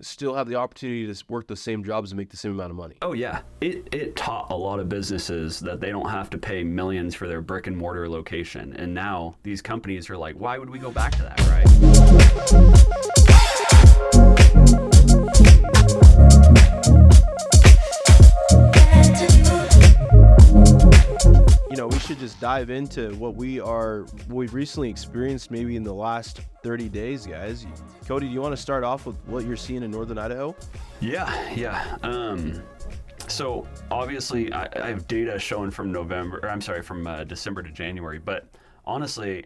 still have the opportunity to work the same jobs and make the same amount of money. Oh yeah, it taught a lot of businesses that they don't have to pay millions for their brick and mortar location, and now these companies are like, why would we go back to that, right? We should just dive into what we've recently experienced maybe in the last 30 days, guys. Cody, do you want to start off with what you're seeing in Northern Idaho? Yeah. So obviously I have data showing from December to January, but honestly,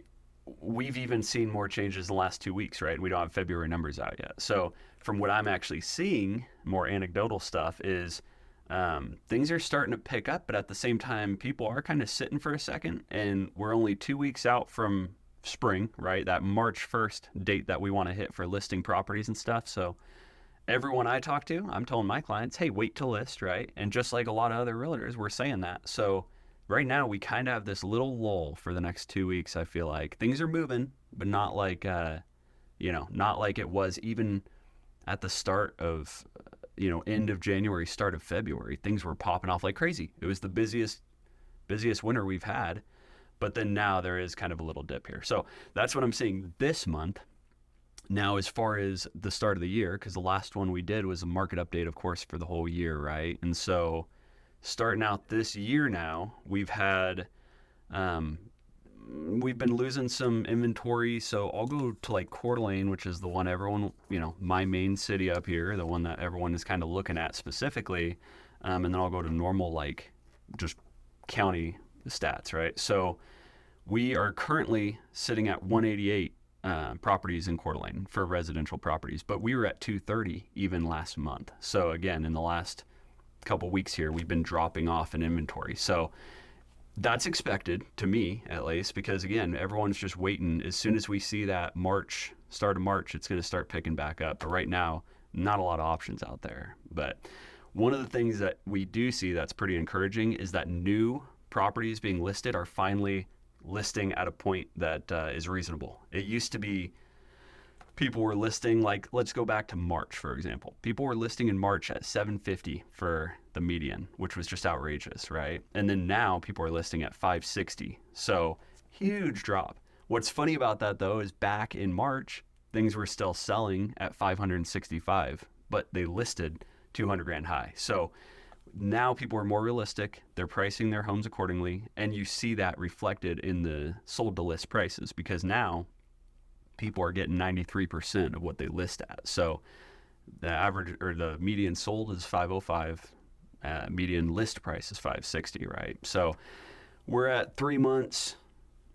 we've even seen more changes in the last 2 weeks, right? We don't have February numbers out yet. So from what I'm actually seeing, more anecdotal stuff is things are starting to pick up, but at the same time, people are kind of sitting for a second, and we're only 2 weeks out from spring, right? That March 1st date that we want to hit for listing properties and stuff. So everyone I talk to, I'm telling my clients, hey, wait to list, right? And just like a lot of other realtors, we're saying that. So right now, we kind of have this little lull for the next 2 weeks. I feel like things are moving, but not like, not like it was even at the start of, end of January, start of February. Things were popping off like crazy. It was the busiest winter we've had. But then now there is kind of a little dip here. So that's what I'm seeing this month. Now, as far as the start of the year, because the last one we did was a market update, of course, for the whole year, right? And so starting out this year now, we've been losing some inventory. So I'll go to like Coeur d'Alene, which is the one everyone, my main city up here, the one that everyone is kind of looking at specifically. And then I'll go to normal, like just county stats, right? So we are currently sitting at 188 properties in Coeur d'Alene for residential properties, but we were at 230 even last month. So again, in the last couple weeks here, we've been dropping off in inventory. So that's expected, to me at least, because again, everyone's just waiting. As soon as we see that start of March, it's going to start picking back up. But right now, not a lot of options out there. But one of the things that we do see that's pretty encouraging is that new properties being listed are finally listing at a point that is reasonable. It used to be people were listing, like, let's go back to March, for example. People were listing in March at $750 for the median, which was just outrageous, right? And then now people are listing at $560. So huge drop. What's funny about that, though, is back in March, things were still selling at $565, but they listed 200 grand high. So now people are more realistic. They're pricing their homes accordingly. And you see that reflected in the sold to list prices, because now people are getting 93% of what they list at. So the average, or the median sold is 505, median list price is 560, right? So we're at 3 months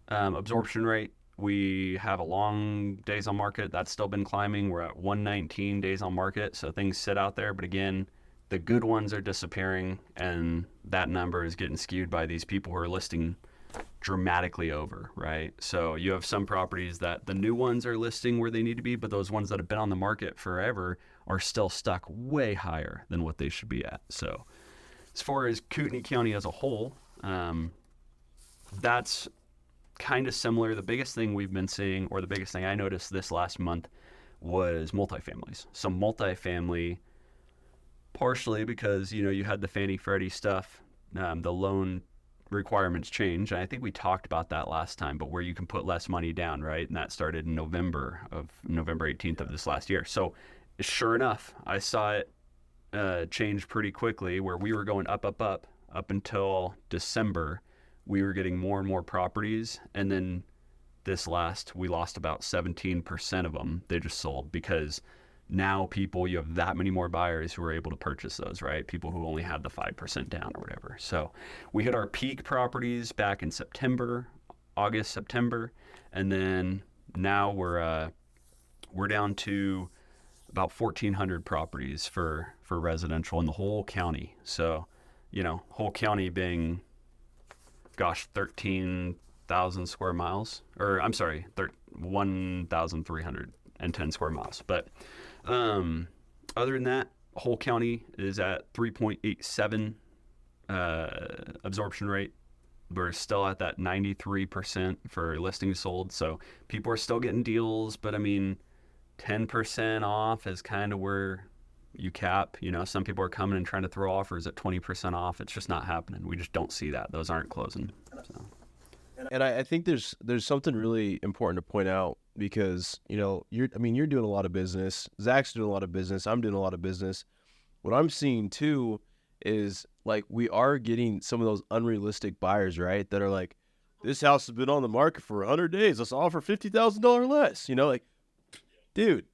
absorption rate. We have a long days on market. That's still been climbing. We're at 119 days on market. So things sit out there. But again, the good ones are disappearing, and that number is getting skewed by these people who are listing dramatically over, right? So you have some properties that the new ones are listing where they need to be, but those ones that have been on the market forever are still stuck way higher than what they should be at. So as far as Kootenai County as a whole, that's kind of similar. The biggest thing we've been seeing, or the biggest thing I noticed this last month, was multifamilies. So multifamily, partially because, you had the Fannie Freddie stuff, the loan requirements change. And I think we talked about that last time, but where you can put less money down, right? And that started in November 18th of this last year. So sure enough, I saw it change pretty quickly, where we were going up until December. We were getting more and more properties. And then we lost about 17% of them. They just sold, because now you have that many more buyers who are able to purchase those, right? People who only had the 5% down or whatever. So we hit our peak properties back in August, September. And then now we're down to about 1,400 properties for residential in the whole county. So, whole county being, 13,000 square miles, or I'm sorry, 1,310 square miles. But other than that, whole county is at 3.87 absorption rate. We're still at that 93% for listings sold. So people are still getting deals, but I mean, 10% off is kind of where you cap. You know, some people are coming and trying to throw offers at 20% off. It's just not happening. We just don't see that. Those aren't closing. So. And I think there's something really important to point out because, you know, you're doing a lot of business. Zach's doing a lot of business. I'm doing a lot of business. What I'm seeing too is like we are getting some of those unrealistic buyers, right? That are like, this house has been on the market for 100 days. Let's offer $50,000 less. You know, like, dude,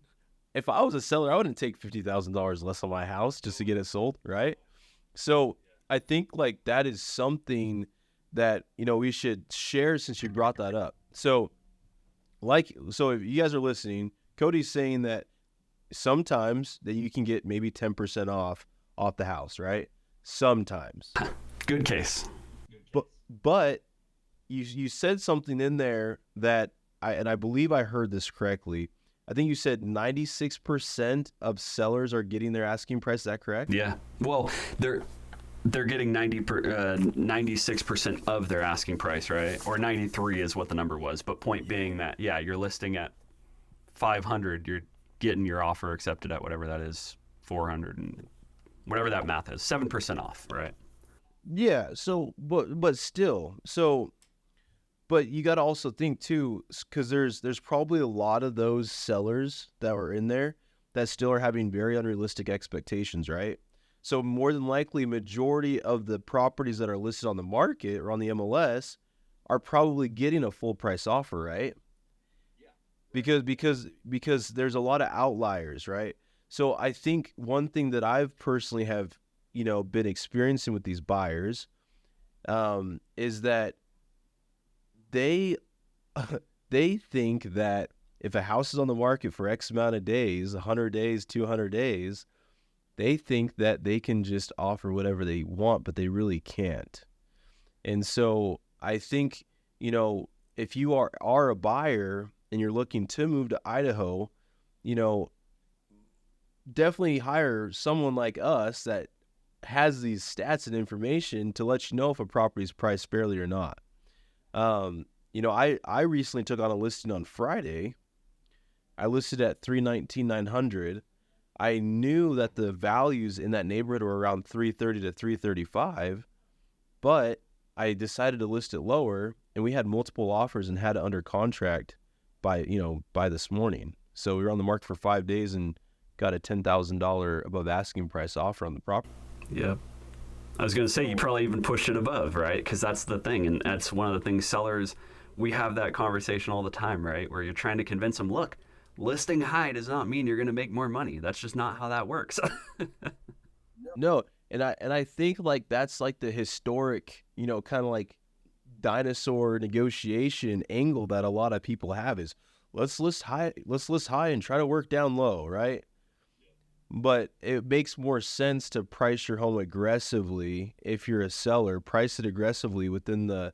if I was a seller, I wouldn't take $50,000 less on my house just to get it sold, right? So I think like that is something that, you know, we should share since you brought that up. So if you guys are listening, Cody's saying that sometimes that you can get maybe 10% off the house, right? Sometimes. Good case. But you said something in there that I believe I heard this correctly. I think you said 96% of sellers are getting their asking price. Is that correct? Yeah. Well, they're getting 96% of their asking price, right? Or 93 is what the number was. But point being that, yeah, you're listing at 500, you're getting your offer accepted at whatever that is, 400 and whatever that math is, 7% off, right? Yeah. So, but still, but you got to also think too, because there's probably a lot of those sellers that were in there that still are having very unrealistic expectations, right? So more than likely, majority of the properties that are listed on the market or on the MLS are probably getting a full price offer, right? Yeah. Because there's a lot of outliers, right? So I think one thing that I've personally have, you know, been experiencing with these buyers, is that they think that if a house is on the market for X amount of days, 100 days, 200 days, they think that they can just offer whatever they want, but they really can't. And so I think, you know, if you are a buyer and you're looking to move to Idaho, you know, definitely hire someone like us that has these stats and information to let you know if a property is priced fairly or not. You know, I recently took on a listing on Friday. I listed at $319,900. I knew that the values in that neighborhood were around $330 to $335, but I decided to list it lower, and we had multiple offers and had it under contract by this morning. So we were on the market for 5 days and got a $10,000 above asking price offer on the property. Yep. I was going to say, you probably even pushed it above, right? Because that's the thing. And that's one of the things sellers, we have that conversation all the time, right? Where you're trying to convince them, look, listing high does not mean you're going to make more money. That's just not how that works. No. And I think like that's like the historic, you know, kind of like dinosaur negotiation angle that a lot of people have is let's list high and try to work down low, right? But it makes more sense to price your home aggressively if you're a seller, price it aggressively within the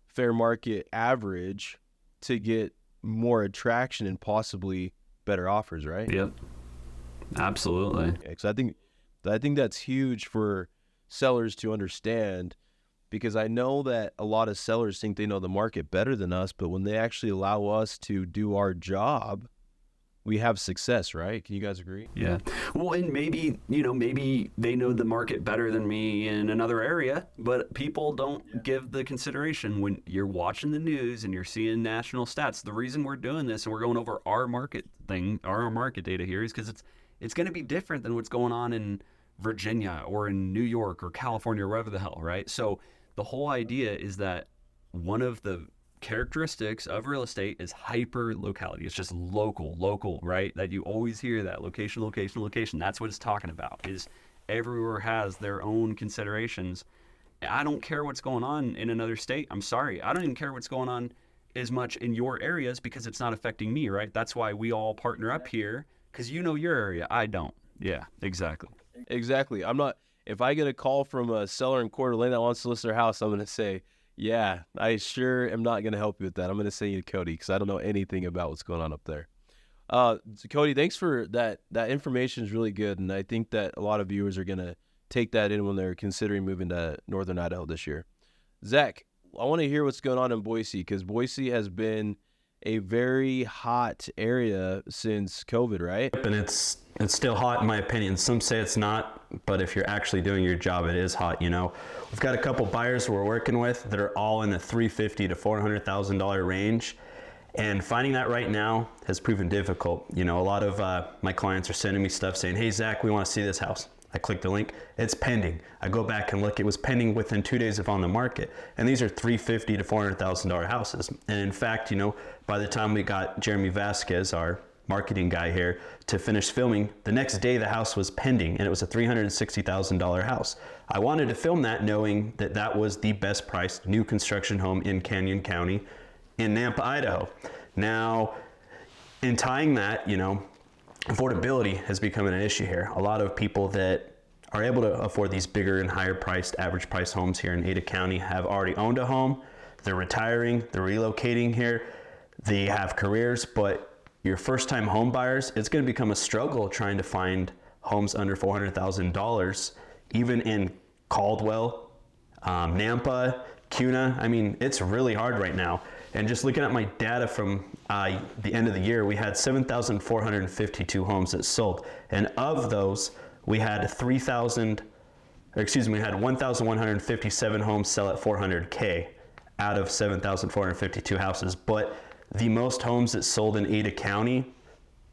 fair market average to get more attraction and possibly better offers, right? Yep. Absolutely. Okay, so I think that's huge for sellers to understand, because I know that a lot of sellers think they know the market better than us, but when they actually allow us to do our job, we have success, right? Can you guys agree? Yeah. Well, and maybe they know the market better than me in another area, but people don't give the consideration when you're watching the news and you're seeing national stats. The reason we're doing this and we're going over our market data here is because it's going to be different than what's going on in Virginia or in New York or California or wherever the hell, right? So the whole idea is that one of the characteristics of real estate is hyper locality. It's just local, right? That you always hear that location. That's what it's talking about, is everywhere has their own considerations. I don't care what's going on in another state. I'm sorry. I don't even care what's going on as much in your areas because it's not affecting me, right? That's why we all partner up here, because you know your area. I don't. Yeah, exactly. Exactly. If I get a call from a seller in Coeur d'Alene that wants to list their house, I'm going to say, yeah, I sure am not going to help you with that. I'm going to send you to Cody because I don't know anything about what's going on up there. So Cody, thanks for that. That information is really good, and I think that a lot of viewers are going to take that in when they're considering moving to northern Idaho this year. Zach, I want to hear what's going on in Boise, because Boise has been a very hot area since COVID, right? And it's still hot in my opinion. Some say it's not, but if you're actually doing your job, it is hot. You know, we've got a couple buyers we're working with that are all in the $350,000 to $400,000 range, and finding that right now has proven difficult. You know, a lot of my clients are sending me stuff saying, "Hey Zach, we want to see this house." I click the link, it's pending. I go back and look, it was pending within 2 days of on the market. And these are $350,000 to $400,000 houses. And in fact, you know, by the time we got Jeremy Vasquez, our marketing guy here, to finish filming, the next day the house was pending and it was a $360,000 house. I wanted to film that knowing that that was the best priced new construction home in Canyon County in Nampa, Idaho. Now, in tying that, you know, affordability has become an issue here. A lot of people that are able to afford these bigger and higher priced, average price homes here in Ada County have already owned a home. They're retiring, they're relocating here, they have careers, but your first time home buyers, it's going to become a struggle trying to find homes under $400,000, even in Caldwell, Nampa, Cuna. I mean, it's really hard right now. And just looking at my data from the end of the year, we had 7,452 homes that sold. And of those, we had 1,157 homes sell at 400K out of 7,452 houses. But the most homes that sold in Ada County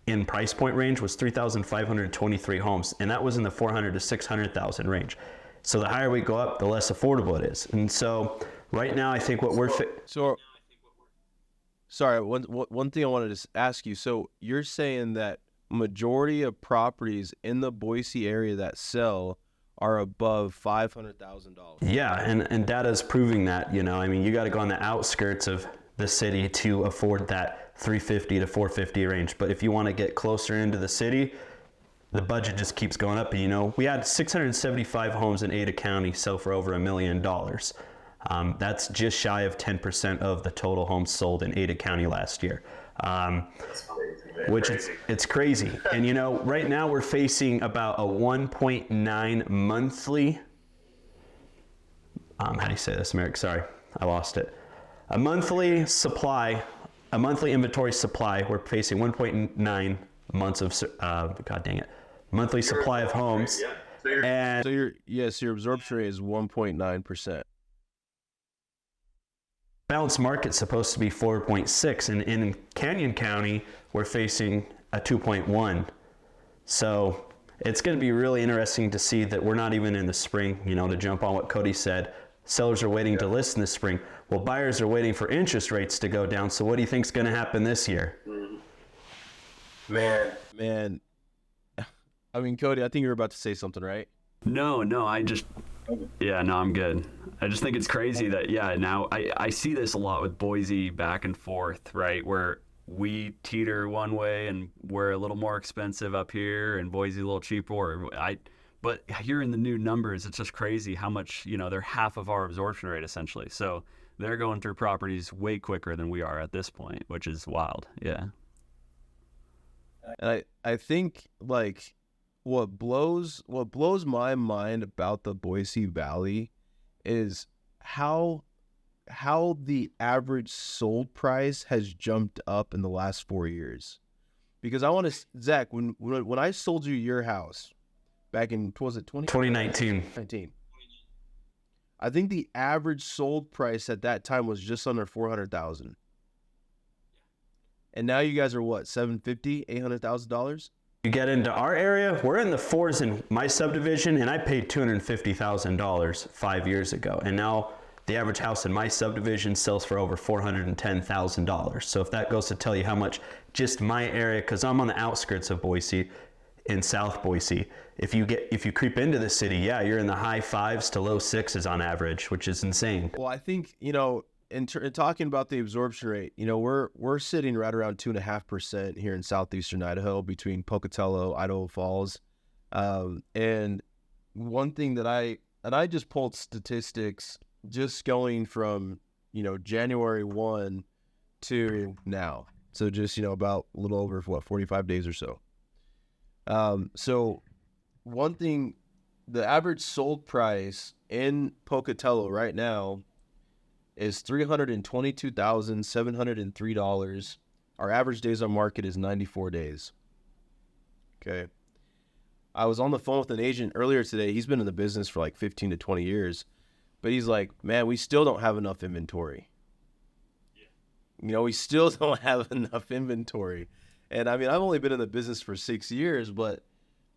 in price point range was 3,523 homes. And that was in the 400 to 600,000 range. So the higher we go up, the less affordable it is. And so right now, I think what we're... Sorry, one thing I wanted to ask you. So you're saying that majority of properties in the Boise area that sell are above $500,000. Yeah, and data is proving that. You know, I mean, you got to go on the outskirts of the city to afford that 350 to 450 range. But if you want to get closer into the city, the budget just keeps going up. And, you know, we had 675 homes in Ada County sell for over $1 million. That's just shy of 10% of the total homes sold in Ada County last year, which it's crazy. And, you know, right now we're facing about a 1.9 monthly, how do you say this, Merrick? Sorry, I lost it. A monthly inventory supply, we're facing 1.9 months of, God dang it, monthly supply of homes. And so your absorption rate is 1.9%. Balanced market's supposed to be 4.6, and in Canyon County, we're facing a 2.1. So it's going to be really interesting to see that we're not even in the spring, you know, to jump on what Cody said. Sellers are waiting to list in the spring. Well, buyers are waiting for interest rates to go down. So what do you think's going to happen this year? Man. I mean, Cody, I think you were about to say something, right? No, I'm good. I just think it's crazy that, now I see this a lot with Boise back and forth, right? Where we teeter one way and we're a little more expensive up here and Boise a little cheaper. But hearing the new numbers, it's just crazy how much, you know, they're half of our absorption rate essentially. So they're going through properties way quicker than we are at this point, which is wild. Yeah. And I think like what blows my mind about the Boise Valley is how the average sold price has jumped up in the last 4 years. Because I want to, Zach, when I sold you your house back in, what was it, 2019. I think the average sold price at that time was just under $400,000. And now you guys are what, $750,000, $800,000? You get into our area, we're in the fours in my subdivision, and I paid $250,000 5 years ago. And now the average house in my subdivision sells for over $410,000. So if that goes to tell you how much just my area, because I'm on the outskirts of Boise, in South Boise, if you creep into the city, you're in the high fives to low sixes on average, which is insane. Well, I think, you know, in talking about the absorption rate, you know, we're sitting right around 2.5% here in southeastern Idaho between Pocatello, Idaho Falls, and one thing that I just pulled statistics just going from, you know, January 1 to now, so just, you know, about a little over 45 days or so. So one thing, the average sold price in Pocatello right now is $322,703. Our average days on market is 94 days. Okay. I was on the phone with an agent earlier today. He's been in the business for like 15 to 20 years, but he's like, man, we still don't have enough inventory. We still don't have enough inventory. And I mean, I've only been in the business for 6 years, but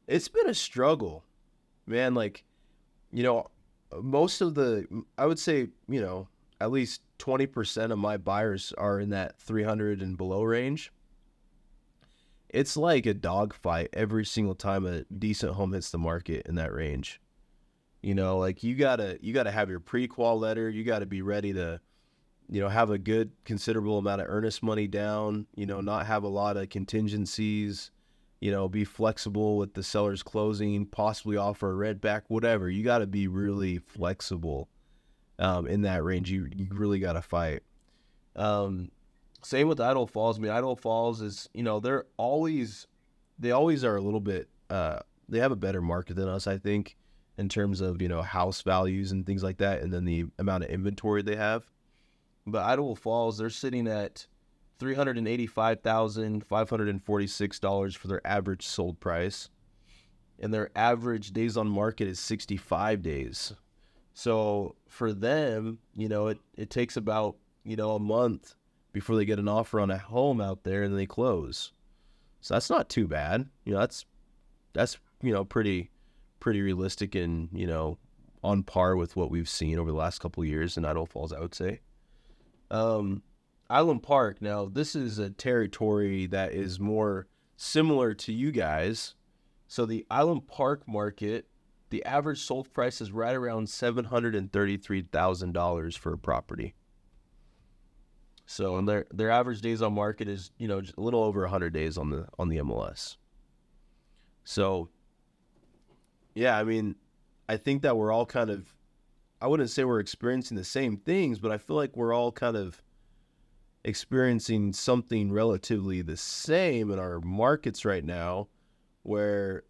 it's been a struggle, man. Like, you know, I would say, at least 20% of my buyers are in that 300 and below range. It's like a dogfight every single time a decent home hits the market in that range. Like you gotta have your pre-qual letter. You gotta be ready to, have a good considerable amount of earnest money down. Not have a lot of contingencies. Be flexible with the seller's closing. Possibly offer a rent back. Whatever. You got to be really flexible. In that range, you really got to fight. Same with Idaho Falls. I mean, Idaho Falls is, they always are a little bit, they have a better market than us, I think, in terms of, house values and things like that, and then the amount of inventory they have. But Idaho Falls, they're sitting at $385,546 for their average sold price. And their average days on market is 65 days. So for them, it takes about, a month before they get an offer on a home out there and they close. So that's not too bad. That's pretty realistic and, on par with what we've seen over the last couple of years in Idaho Falls, I would say. Island Park. Now, this is a territory that is more similar to you guys. So the Island Park market, the average sold price is right around $733,000 for a property. So, and their average days on market is, just a little over 100 days on the MLS. So, yeah, I mean, I think that we're all kind of, I wouldn't say we're experiencing the same things, but I feel like we're all kind of experiencing something relatively the same in our markets right now, where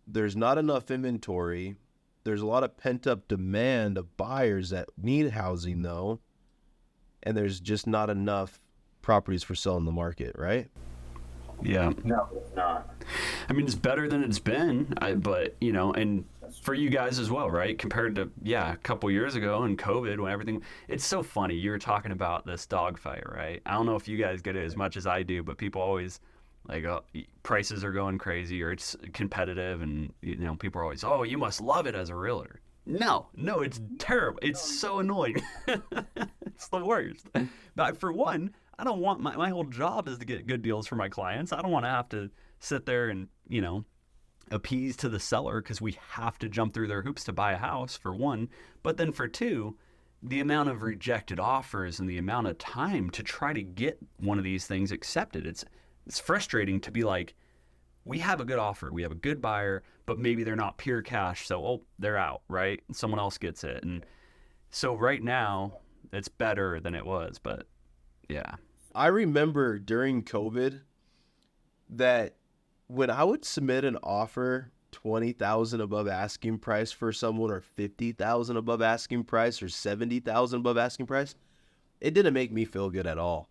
there's not enough inventory. There's a lot of pent-up demand of buyers that need housing, though, and there's just not enough properties for sale in the market, right? Yeah. No, it's not. I mean, it's better than it's been, but, and for you guys as well, right? Compared to, a couple years ago and COVID when everything, it's so funny. You were talking about this dogfight, right? I don't know if you guys get it as much as I do, but people always like, prices are going crazy or it's competitive, and, people are always, oh, you must love it as a realtor. No, it's terrible. It's so annoying. It's the worst. But for one, I don't want my whole job is to get good deals for my clients. I don't want to have to sit there and, appease to the seller because we have to jump through their hoops to buy a house, for one. But then for two, the amount of rejected offers and the amount of time to try to get one of these things accepted. It's frustrating to be like, we have a good offer, we have a good buyer, but maybe they're not pure cash, so they're out, right? Someone else gets it. And so right now, it's better than it was, but yeah. I remember during COVID that when I would submit an offer $20,000 above asking price for someone, or $50,000 above asking price, or $70,000 above asking price, it didn't make me feel good at all.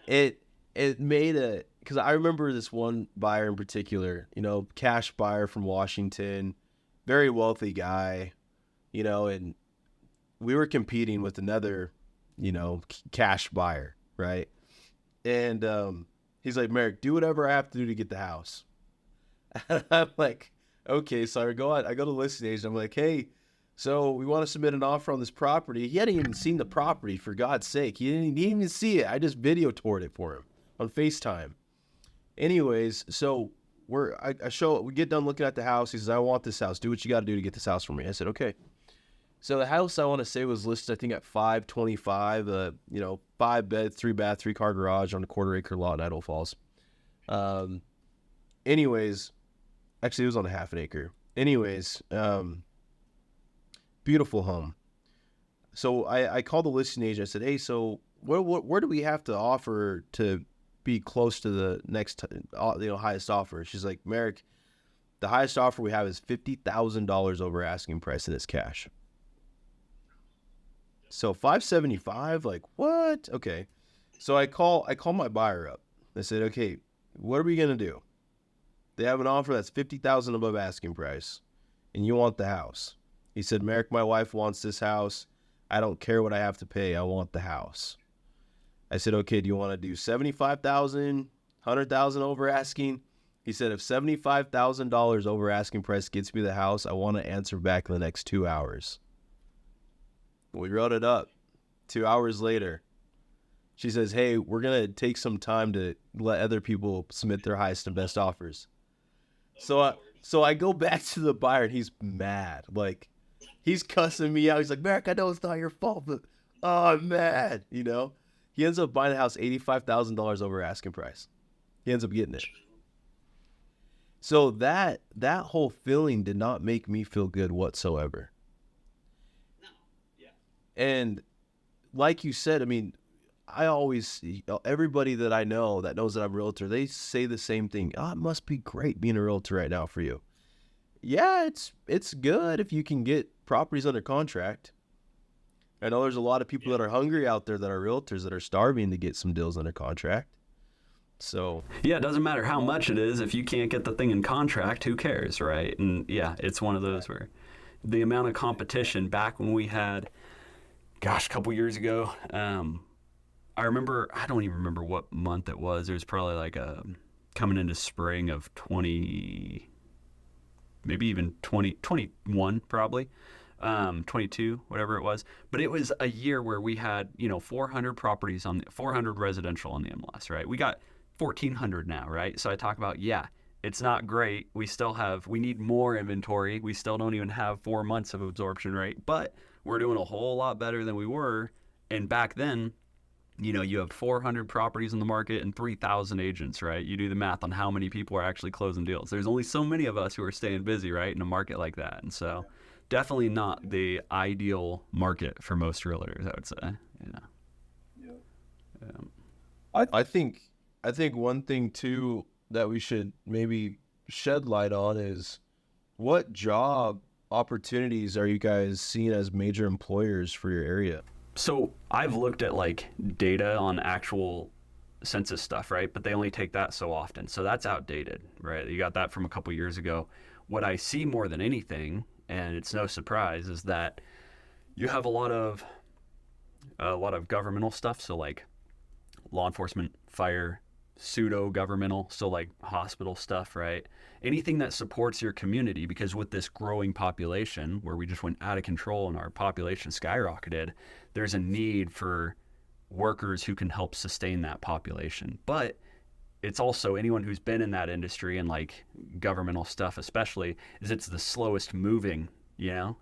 It made because I remember this one buyer in particular, cash buyer from Washington, very wealthy guy, and we were competing with another, cash buyer, right? And he's like, Merrick, do whatever I have to do to get the house. And I'm like, okay. So I go to the listing agent. I'm like, hey, so we want to submit an offer on this property. He hadn't even seen the property, for God's sake. He didn't even see it. I just video toured it for him on FaceTime. Anyways, so we get done looking at the house. He says, I want this house. Do what you got to do to get this house for me. I said, okay. So the house, I want to say, was listed, I think, at $525, 5 bed, 3 bath, 3 car garage on a 1/4 acre lot in Idaho Falls. Anyways, actually it was on a 1/2 acre. Anyways, beautiful home. So I called the listing agent. I said, hey, so where do we have to offer to be close to the next, highest offer? She's like, Merrick, the highest offer we have is $50,000 over asking price, and it's cash. So 575, like what? Okay. So I call my buyer up. I said, okay, what are we gonna do? They have an offer that's 50,000 above asking price, and you want the house. He said, Merrick, my wife wants this house. I don't care what I have to pay. I want the house. I said, okay, do you want to do 75,000, 100,000 over asking? He said, if $75,000 over asking price gets me the house, I want to answer back in the next 2 hours. We wrote it up. 2 hours later, she says, hey, we're going to take some time to let other people submit their highest and best offers. So I go back to the buyer and he's mad. Like, he's cussing me out. He's like, Merrick, I know it's not your fault, but I'm mad, you know? He ends up buying the house $85,000 over asking price. He ends up getting it. So that whole feeling did not make me feel good whatsoever. And like you said, I mean, I always, everybody that I know that knows that I'm a realtor, they say the same thing. Oh, it must be great being a realtor right now for you. Yeah, it's good if you can get properties under contract. I know there's a lot of people that are hungry out there that are realtors that are starving to get some deals under contract. So Yeah, it doesn't matter how much it is. If you can't get the thing in contract, who cares, right? And yeah, it's one of those where the amount of competition back when we had, gosh, a couple years ago, I remember, I don't even remember what month it was. It was probably like coming into spring of 20, maybe even 2021 probably. 22, whatever it was. But it was a year where we had, 400 properties 400 residential on the MLS, right? We got 1,400 now, right? So I talk about, yeah, it's not great. We need more inventory. We still don't even have 4 months of absorption rate, but we're doing a whole lot better than we were. And back then, you have 400 properties in the market and 3,000 agents, right? You do the math on how many people are actually closing deals. There's only so many of us who are staying busy, right, in a market like that. And so definitely not the ideal market for most realtors, I would say. I think one thing too that we should maybe shed light on is what job opportunities are you guys seeing as major employers for your area? So I've looked at like data on actual census stuff, right? But they only take that so often. So that's outdated, right? You got that from a couple years ago. What I see more than anything, and it's no surprise, is that you have a lot of governmental stuff. So like law enforcement, fire, pseudo governmental, so like hospital stuff, right? Anything that supports your community, because with this growing population where we just went out of control and our population skyrocketed, there's a need for workers who can help sustain that population. But it's also anyone who's been in that industry and like governmental stuff especially, is it's the slowest moving. You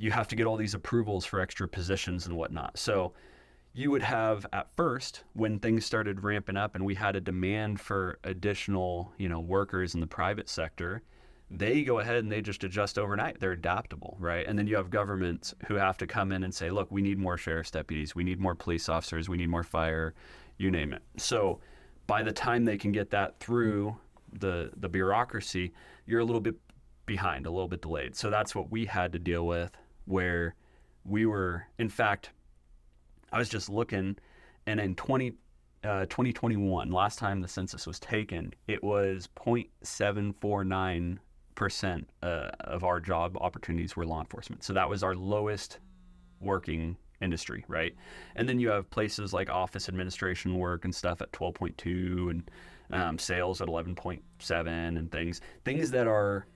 have to get all these approvals for extra positions and whatnot. So you would have at first, when things started ramping up and we had a demand for additional, workers in the private sector, they go ahead and they just adjust overnight. They're adaptable, right? And then you have governments who have to come in and say, look, we need more sheriff's deputies, we need more police officers, we need more fire, you name it. So by the time they can get that through the bureaucracy, you're a little bit behind, a little bit delayed. So that's what we had to deal with, where we were, in fact, I was just looking, and in 2021, last time the census was taken, it was 0.749% of our job opportunities were law enforcement. So that was our lowest working industry, right? And then you have places like office administration work and stuff at 12.2 and sales at 11.7 and things that are,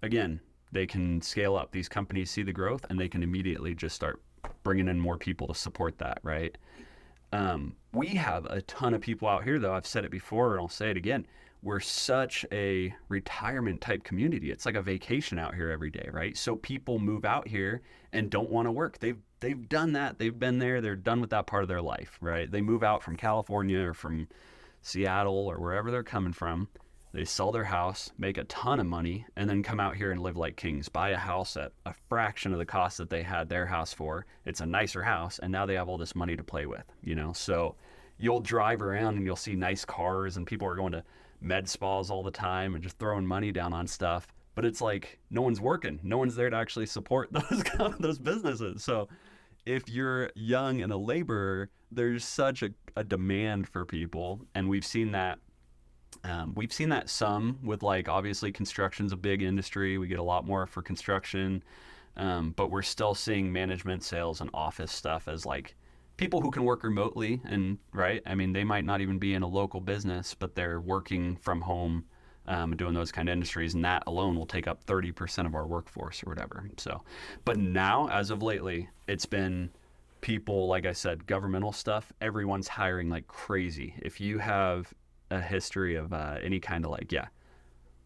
again, they can scale up. These companies see the growth and they can immediately just start bringing in more people to support that, right? We have a ton of people out here, though. I've said it before and I'll say it again. We're such a retirement type community. It's like a vacation out here every day, right? So people move out here and don't want to work. They've done that. They've been there. They're done with that part of their life, right? They move out from California or from Seattle or wherever they're coming from. They sell their house, make a ton of money, and then come out here and live like kings. Buy a house at a fraction of the cost that they had their house for. It's a nicer house, and now they have all this money to play with, So you'll drive around and you'll see nice cars, and people are going to med spas all the time and just throwing money down on stuff. But it's like no one's working. No one's there to actually support those businesses. So if you're young and a laborer, there's such a demand for people, and we've seen that. We've seen that some with, like, obviously construction's a big industry. We get a lot more for construction, but we're still seeing management, sales, and office stuff as like people who can work remotely. And right, I mean, they might not even be in a local business, but they're working from home, doing those kind of industries, and that alone will take up 30% of our workforce or whatever. So, but now, as of lately, it's been people, like I said, governmental stuff. Everyone's hiring like crazy. If you have a history of any kind of like, yeah,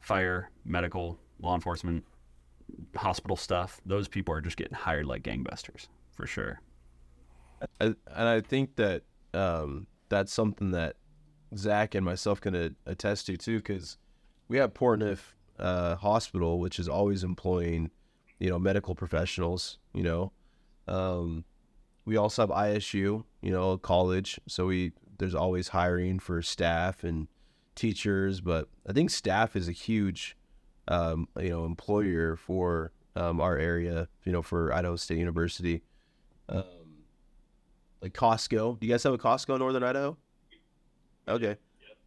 fire, medical, law enforcement, hospital stuff, those people are just getting hired like gangbusters for sure. And I think that that's something that Zach and myself can attest to too, because we have Portneuf Hospital, which is always employing, medical professionals. We also have ISU, college, so there's always hiring for staff and teachers, but I think staff is a huge, employer for our area, for Idaho State University. Like Costco. Do you guys have a Costco in Northern Idaho? Okay.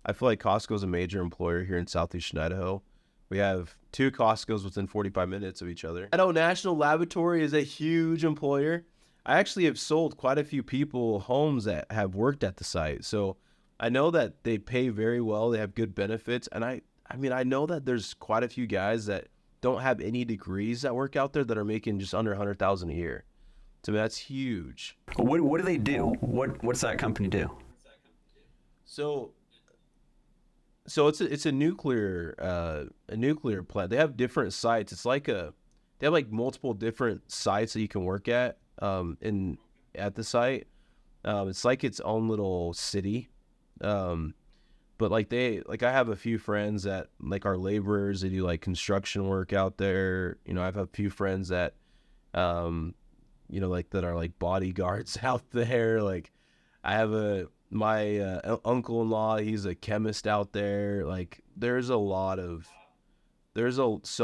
I feel like Costco is a major employer here in southeastern Idaho. We have 2 Costco's within 45 minutes of each other. Idaho National Laboratory is a huge employer. I actually have sold quite a few people homes that have worked at the site. So I know that they pay very well. They have good benefits. And I know that there's quite a few guys that don't have any degrees that work out there that are making just under 100,000 a year. So that's huge. What do they do? What's that company do? So it's a nuclear plant. They have different sites. They have like multiple different sites that you can work at at the site. It's like its own little city. But I have a few friends that like are laborers. They do like construction work out there. I have a few friends that that are like bodyguards out there. Like I have my uncle-in-law, he's a chemist out there. Like there's so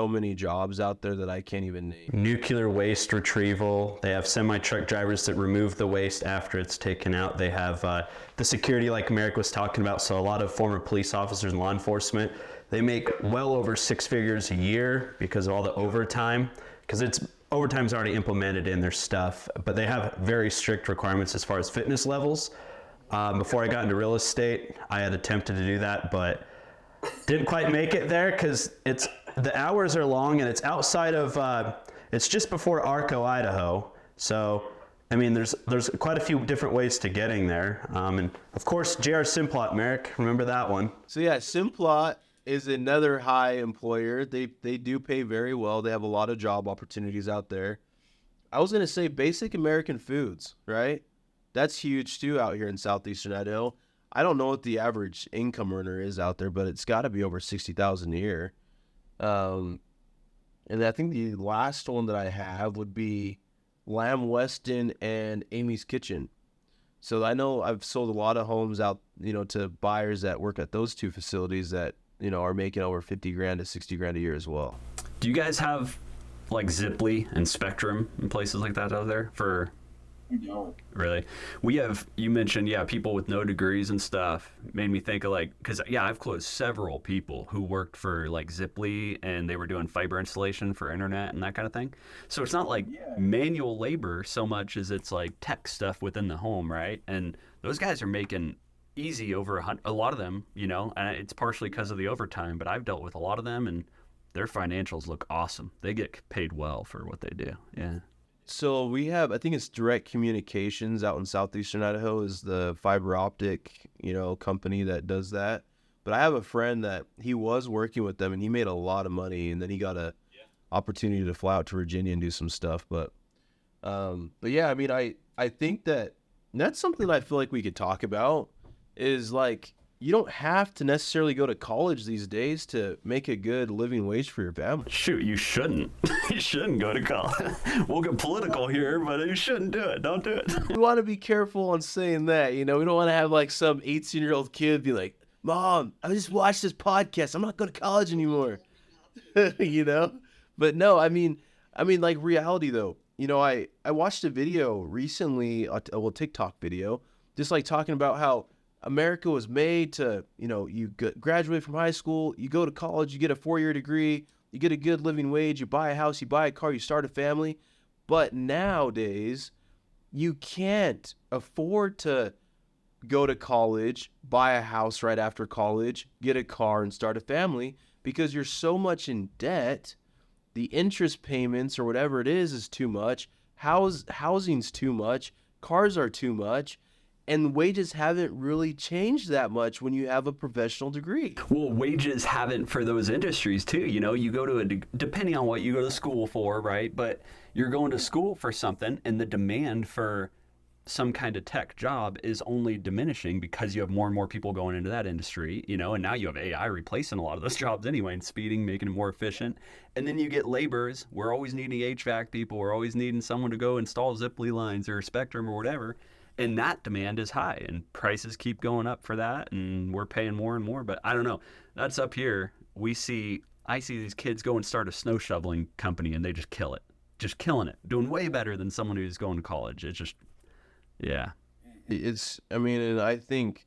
many jobs out there that I can't even name. Nuclear waste retrieval. They have semi-truck drivers that remove the waste after it's taken out. They have the security like Merrick was talking about. So a lot of former police officers and law enforcement, they make well over 6 figures a year because of all the overtime, because overtime's already implemented in their stuff, but they have very strict requirements as far as fitness levels. Before I got into real estate, I had attempted to do that, but didn't quite make it there because the hours are long and it's outside of, it's just before Arco, Idaho. So, I mean, there's quite a few different ways to getting there. And of course, JR Simplot, Merrick, remember that one? So yeah, Simplot is another high employer. They do pay very well. They have a lot of job opportunities out there. I was going to say Basic American Foods, right? That's huge too out here in southeastern Idaho. I don't know what the average income earner is out there, but it's got to be over 60,000 a year. And I think the last one that I have would be Lamb Weston and Amy's Kitchen. So I know I've sold a lot of homes out, to buyers that work at those 2 facilities that, are making over 50 grand to 60 grand a year as well. Do you guys have like Ziply and Spectrum and places like that out there for? No. Really? We have, you mentioned, people with no degrees and stuff. Made me think of because I've closed several people who worked for like Ziply and they were doing fiber installation for internet and that kind of thing. So it's not like manual labor so much as it's like tech stuff within the home, right? And those guys are making easy over a lot of them, and it's partially because of the overtime, but I've dealt with a lot of them and their financials look awesome. They get paid well for what they do. Yeah. So we have, I think it's Direct Communications out in southeastern Idaho is the fiber optic, company that does that. But I have a friend that he was working with them and he made a lot of money and then he got a opportunity to fly out to Virginia and do some stuff. But yeah, I mean, I think that's something I feel like we could talk about is like, you don't have to necessarily go to college these days to make a good living wage for your family. Shoot, you shouldn't. You shouldn't go to college. We'll get political here, but you shouldn't do it. Don't do it. We want to be careful on saying that. We don't want to have like some 18-year-old kid be like, Mom, I just watched this podcast. I'm not going to college anymore. But no, I mean, like reality though, I watched a video recently, TikTok video, just like talking about how America was made to, graduate from high school, you go to college, you get a 4-year degree, you get a good living wage, you buy a house, you buy a car, you start a family. But nowadays, you can't afford to go to college, buy a house right after college, get a car, and start a family because you're so much in debt. The interest payments or whatever it is too much. Housing's too much. Cars are too much. And wages haven't really changed that much when you have a professional degree. Well, wages haven't for those industries too. You go to depending on what you go to school for, right? But you're going to school for something, and the demand for some kind of tech job is only diminishing because you have more and more people going into that industry, and now you have AI replacing a lot of those jobs anyway and speeding, making it more efficient. And then you get laborers. We're always needing HVAC people. We're always needing someone to go install Ziply lines or Spectrum or whatever. And that demand is high, and prices keep going up for that, and we're paying more and more. But I don't know. That's up here. I see these kids go and start a snow shoveling company, and they just kill it. Just killing it. Doing way better than someone who's going to college. It's just, yeah. And I think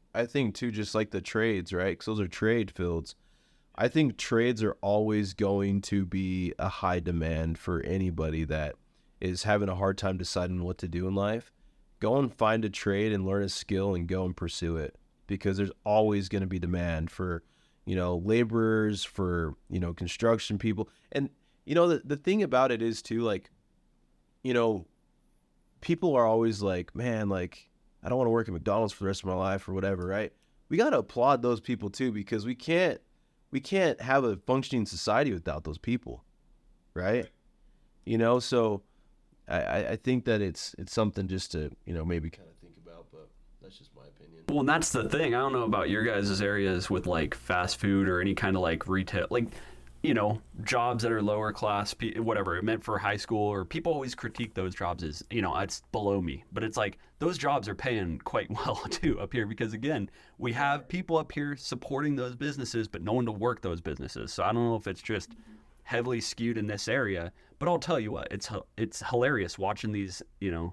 too, just like the trades, right? Because those are trade fields. I think trades are always going to be a high demand for anybody that is having a hard time deciding what to do in life. Go and find a trade and learn a skill and go and pursue it, because there's always going to be demand for, laborers, for, construction people. And, the thing about it is too, like, people are always like, man, like, I don't want to work at McDonald's for the rest of my life or whatever, right? We got to applaud those people too, because we can't have a functioning society without those people, right? So I think that it's something just to, maybe kind of think about, but that's just my opinion. Well, and that's the thing. I don't know about your guys' areas with like fast food or any kind of like retail, like, jobs that are lower class, whatever, meant for high school, or people always critique those jobs as, it's below me. But it's like those jobs are paying quite well too up here, because again, we have people up here supporting those businesses, but no one to work those businesses. So I don't know if it's just heavily skewed in this area, but I'll tell you what, it's hilarious watching these,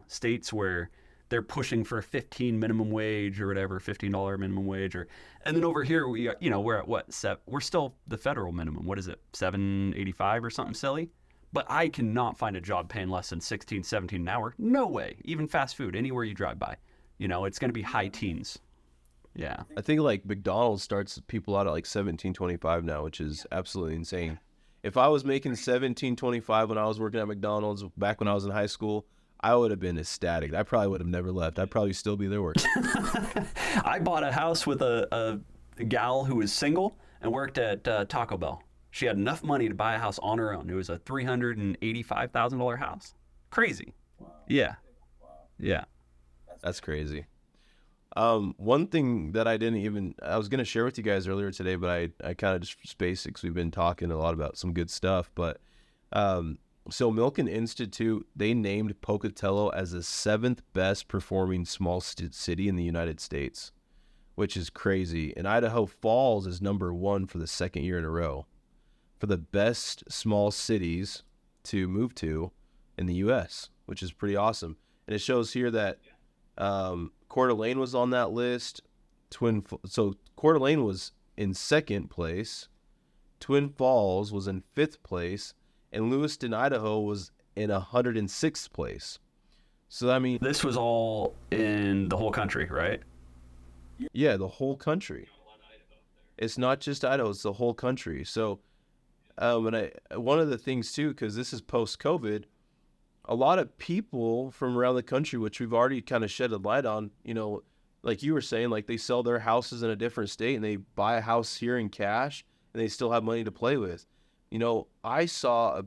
states where they're pushing for 15 minimum wage or whatever, $15 minimum wage, and then over here we're at what, we're still the federal minimum. What is it, $7.85 or something silly? But I cannot find a job paying less than 16, 17 an hour. No way. Even fast food, anywhere you drive by, it's going to be high teens. Yeah. I think like McDonald's starts people out at like $17.25 now, which is absolutely insane. If I was making $17.25 when I was working at McDonald's back when I was in high school, I would have been ecstatic. I probably would have never left. I'd probably still be there working. I bought a house with a gal who was single and worked at Taco Bell. She had enough money to buy a house on her own. It was a $385,000 house. Crazy. Wow. Yeah. Wow. Yeah. That's crazy. One thing that I was going to share with you guys earlier today, but I kind of just spaced it because we've been talking a lot about some good stuff. But so Milken Institute, they named Pocatello as the 7th best performing small city in the United States, which is crazy. And Idaho Falls is number 1 for the 2nd year in a row for the best small cities to move to in the U.S., which is pretty awesome. And it shows here that Coeur d'Alene was on that list. So Coeur d'Alene was in 2nd place. Twin Falls was in 5th place. And Lewiston, Idaho was in 106th place. So, I mean, this was all in the whole country, right? Yeah, the whole country. It's not just Idaho, it's the whole country. So, one of the things too, because this is post-COVID, a lot of people from around the country, which we've already kind of shed a light on, like you were saying, like they sell their houses in a different state and they buy a house here in cash and they still have money to play with. I saw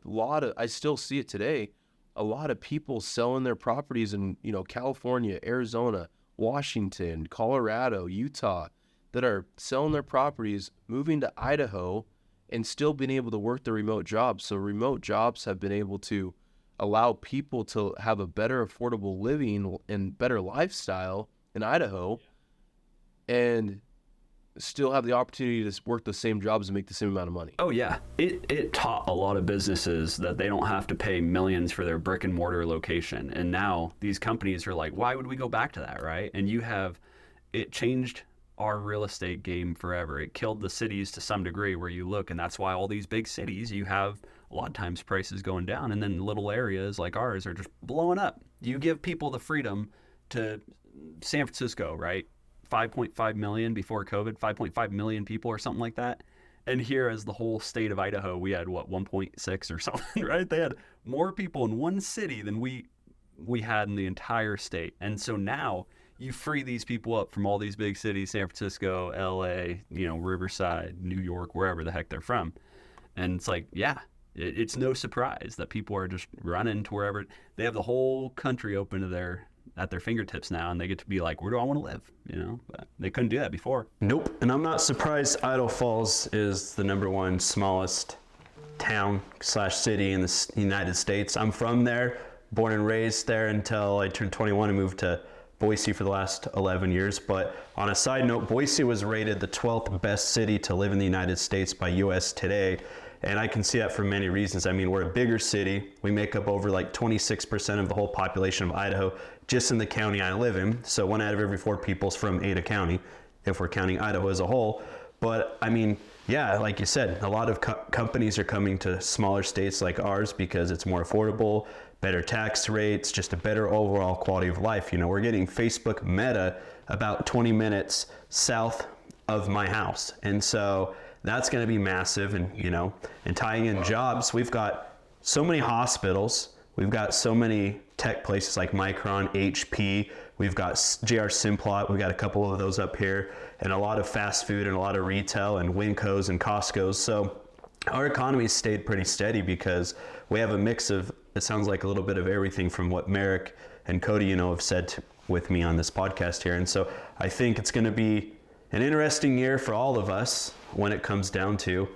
I still see it today, a lot of people selling their properties in, California, Arizona, Washington, Colorado, Utah, that are selling their properties, moving to Idaho, and still being able to work the remote jobs. So remote jobs have been able to allow people to have a better affordable living and better lifestyle in Idaho. And still have the opportunity to work the same jobs and make the same amount of money. Oh yeah, it taught a lot of businesses that they don't have to pay millions for their brick and mortar location, and now these companies are like, why would we go back to that, right? And it changed our real estate game forever. It killed the cities to some degree where you look, and that's why all these big cities, you have a lot of times prices going down, and then little areas like ours are just blowing up. You give people the freedom to San Francisco, right? 5.5 million before COVID, 5.5 million people or something like that. And here, as the whole state of Idaho, we had what, 1.6 or something, right? They had more people in one city than we had in the entire state. And so now you free these people up from all these big cities, San Francisco, LA, Riverside, New York, wherever the heck they're from. And it's like, yeah, it's no surprise that people are just running to wherever. They have the whole country open to at their fingertips now, and they get to be like, where do I want to live? But they couldn't do that before. Nope. And I'm not surprised Idaho Falls is the #1 smallest town / city in the United States. I'm from there, born and raised there until I turned 21 and moved to Boise for the last 11 years. But on a side note, Boise was rated the 12th best city to live in the United States by US Today. And I can see that for many reasons. I mean, we're a bigger city. We make up over like 26% of the whole population of Idaho, just in the county I live in. So 1 out of every 4 people is from Ada County, if we're counting Idaho as a whole. But I mean, yeah, like you said, a lot of companies are coming to smaller states like ours because it's more affordable, better tax rates, just a better overall quality of life. We're getting Facebook Meta about 20 minutes south of my house. And so that's going to be massive. And tying in jobs, we've got so many hospitals. We've got so many tech places like Micron, HP. We've got JR Simplot. We've got a couple of those up here, and a lot of fast food and a lot of retail and Wincos and Costco's. So our economy stayed pretty steady because we have a mix of, it sounds like a little bit of everything from what Merrick and Cody, have said with me on this podcast here. And so I think it's going to be an interesting year for all of us when it comes down to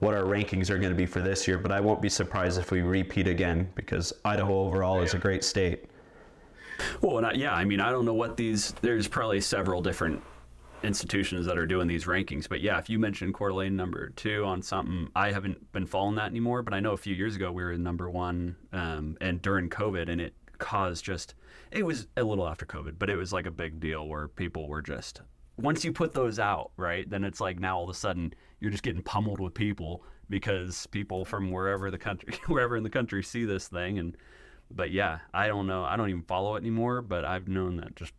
what our rankings are going to be for this year, but I won't be surprised if we repeat again because Idaho overall is a great state. Well, I don't know what there's probably several different institutions that are doing these rankings, but yeah, if you mentioned Coeur d'Alene #2 on something, I haven't been following that anymore, but I know a few years ago we were #1, and during COVID, and it was a little after COVID, but it was like a big deal where people were just, once you put those out, right, then it's like now all of a sudden you're just getting pummeled with people because people from wherever in the country see this thing. But yeah, I don't know. I don't even follow it anymore, but I've known that just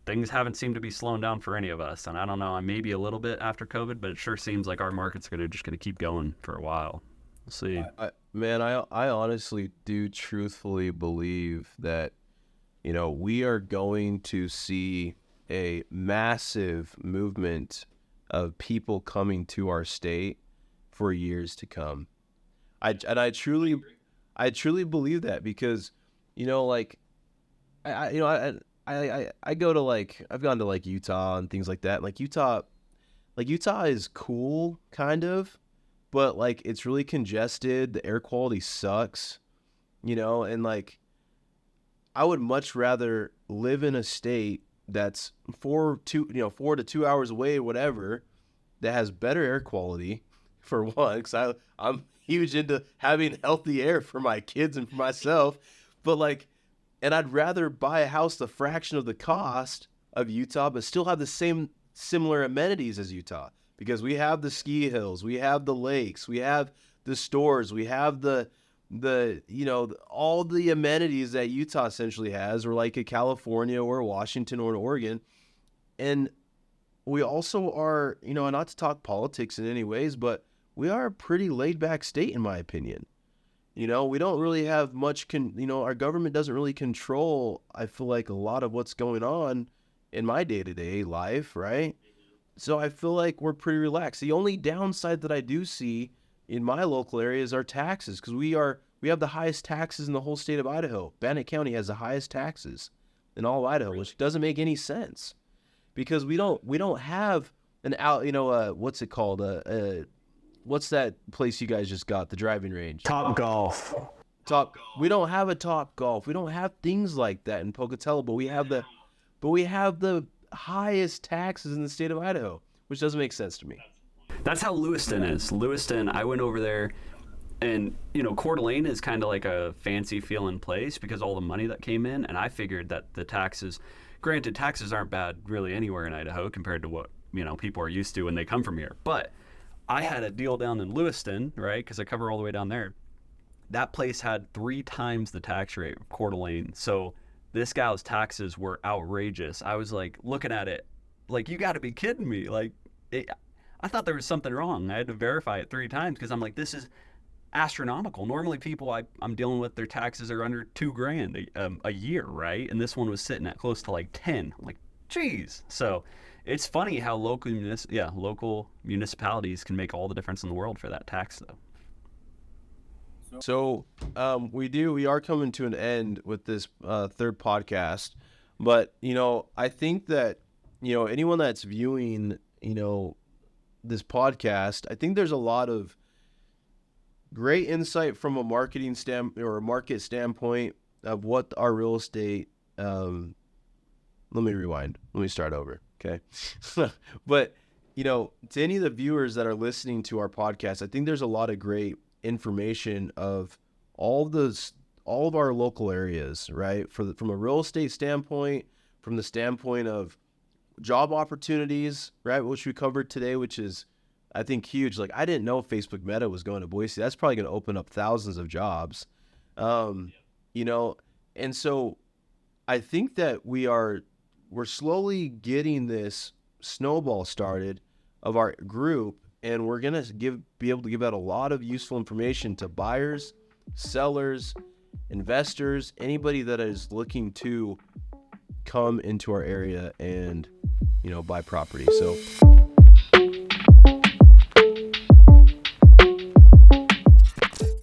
things haven't seemed to be slowing down for any of us. And I don't know, maybe a little bit after COVID, but it sure seems like our market's going to keep going for a while. We'll see. I honestly do truthfully believe that, we are going to see a massive movement of people coming to our state for years to come. I truly believe that because, I go to I've gone to Utah and things like that. Utah is cool kind of, but it's really congested. The air quality sucks, and I would much rather live in a state that's 4 to 2 hours away, whatever, that has better air quality, for one, because I'm huge into having healthy air for my kids and for myself, but and I'd rather buy a house the fraction of the cost of Utah, but still have the same similar amenities as Utah, because we have the ski hills, we have the lakes, we have the stores, we have the all the amenities that Utah essentially has, or like a California or Washington or an Oregon. And we also are, not to talk politics in any ways, but we are a pretty laid back state, in my opinion. We don't really have much, our government doesn't really control, I feel like, a lot of what's going on in my day-to-day life, right? So I feel like we're pretty relaxed. The only downside that I do see in my local area is our taxes, because we have the highest taxes in the whole state of Idaho. Bannock County has the highest taxes in all of Idaho, which doesn't make any sense, because we don't have an out, what's it called? What's that place you guys just got, the driving range? Top Golf. We don't have a Top Golf. We don't have things like that in Pocatello, but we have the highest taxes in the state of Idaho. which doesn't make sense to me. That's how Lewiston is. Lewiston, I went over there, and Coeur d'Alene is kind of like a fancy feeling place because all the money that came in, and I figured that the taxes, granted, taxes aren't bad really anywhere in Idaho compared to what people are used to when they come from here. But I had a deal down in Lewiston, right? Because I cover all the way down there. That place had 3 times the tax rate of Coeur d'Alene. So this gal's taxes were outrageous. I was like looking at it, like, you got to be kidding me. Like, I thought there was something wrong. I had to verify it 3 times because I'm like, this is astronomical. Normally, people I'm dealing with, their taxes are under $2,000 a year, right? And this one was sitting at close to like 10. I'm like, geez. So it's funny how local municipalities can make all the difference in the world for that tax, though. So we are coming to an end with this third podcast, but I think that anyone that's viewing this podcast, I think there's a lot of great insight from a marketing market standpoint of what our real estate. Let me rewind. Let me start over. Okay, but to any of the viewers that are listening to our podcast, I think there's a lot of great information of all of our local areas, right? From a real estate standpoint, from the standpoint of job opportunities, right? Which we covered today, which is, I think, huge. Like, I didn't know Facebook Meta was going to Boise. That's probably going to open up thousands of jobs. And so I think that we're slowly getting this snowball started of our group, and we're going to be able to give out a lot of useful information to buyers, sellers, investors, anybody that is looking to come into our area and buy property. So